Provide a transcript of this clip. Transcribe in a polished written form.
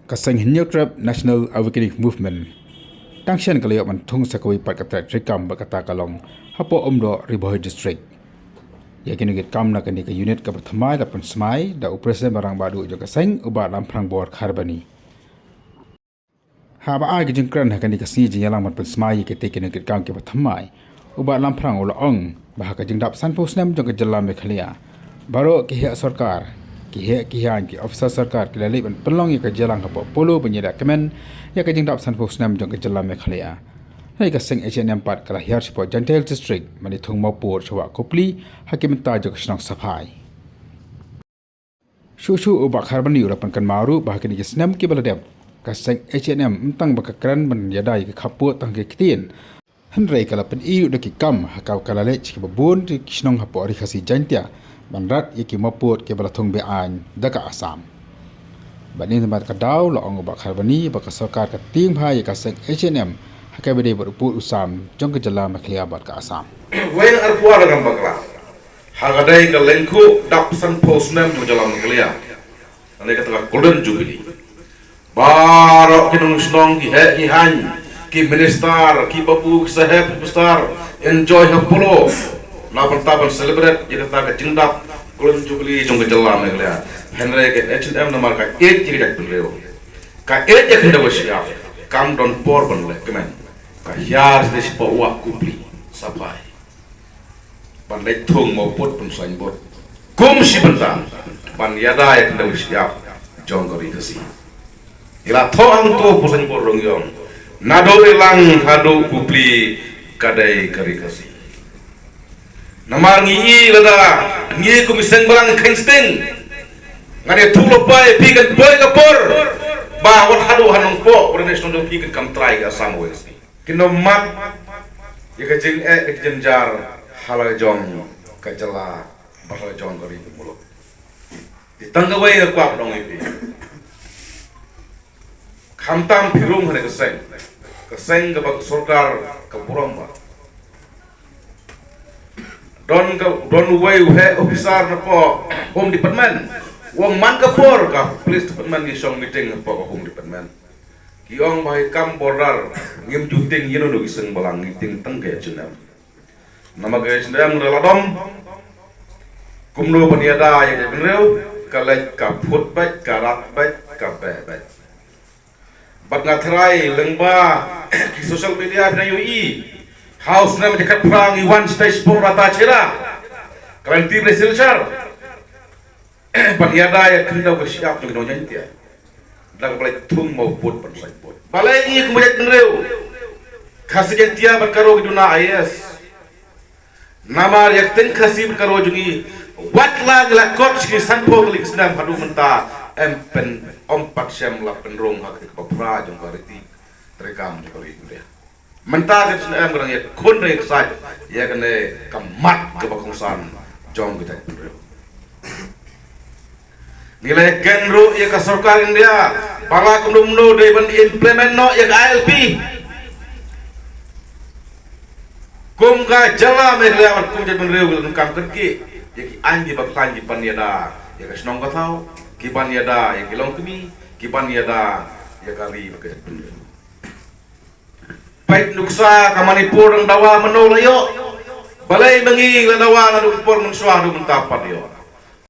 kaseng Hinyokrap National Awakening Movement tangsian kaliok mantung sakoi pat kata trikam berkata kalong hapo omdo riboh district ya kini git kam na kani ke unit ka pertama dapat semai da operasi barang badu jo kaseng uba lamprang bor kharbani ha ba agi jengkran hakani kasi jenyalang man semai ke te kini git kam ke pertama uba lamprang ong bah ka jengdap sanpo snam jo ke jelam mekhalia baro ke sarkar kihan ki officer sarkar kilali ban pelong ya ka jelang hapo polo penyeda kemen ya ka jengdap sanpo snam jo ke jelam mekhalia hai ka seng HNM part kala hiar sipo Jantel district mani thung mapur chawa kopli hakim ta jo snong safai shu uba kharbani urapan kan maru bahkan ki snam ki baladem ka seng HNM entang bakakran ban yadai ka khapu tang ke kitin hanrei kala pen iu de ki kam hakau kala le chi babun ki snong hapo ri khasi jantia banrat yaki maput ke balathung be an daka asam banin tempat kadau lo ong uba kharbani baka sarkar ka ting bhai ka seng HNM hakai bede beruput usam jong ke jala makhlia bat ka asam wen arpuar ngam bakla hagadai ka lengku dap san posnem mo jala makhlia ane kata golden jubilee barok kinung snong ki he han ki minister ki babu sahab besar enjoy hapolo laban taban celebrate jika ta ka jingdap golden jubilee jong ke jala makhlia henry ke H&M namar ka 8 jika penleo ka 8 jak hendak siap kam don por ban le kemen ka hiar de sipo wa kupli sapai ban le thung mo pot pun sain bot kum si bentang ban yada jak hendak siap jong gori kasi ila tho ang to pusan bor rong yong nado ilang hado kupli kadai kari kasi namar ngi lada ngi kumiseng barang kensting ngade thulo pai pikan boy kapor ba wat hadu hanung po ornes no pikan kam try ga samwes kino mat ya ka jing ka jenjar hala jong ka jala bahal jong gari mulo ditangga wai ga kwap dong ipi khamtam phirung hane ka seng ga bak sarkar ka buramba don way he officer na po home department wong man ka por ka police department gi song meeting po home department ki ong bai kam border ngim juting yeno do giseng balang ngiting tang ke chunam nama ke chunam reladom kumno paniada ya benreu ka lek ka phut bat ka rat bat ka be bat bat ngathrai lengba ki social media na UI house na dekat perang iwan stage por rata cera kalanti resilchar paniada ya kenda bersiap jong nonyan dia dak balai thung mau put pan sai put balai ni kemudian nreu khasian tia berkaro duna IS namar yak teng khasi berkaro jungi wat lag la kot ki sanpo klik senam hadu menta empen ompat syam la penrong hak ke papra jong kariti terekam di kali dia menta ke senam berang ya kun rek sai ya kene kamat ke bakongsan jong kita nilai genru ya ka sarkar India para kumno de ban implement no ya ALP kum ka jala me le kum je ban reu kam kerki ya ki anji bak sanji paniada ya ka snong ka thau ki paniada ya ki long kemi ki paniada ya ka ri bak ben pait nuksa ka Manipur ang dawa menolayo balai mengi la dawa na Manipur mun swa du mun tapat yo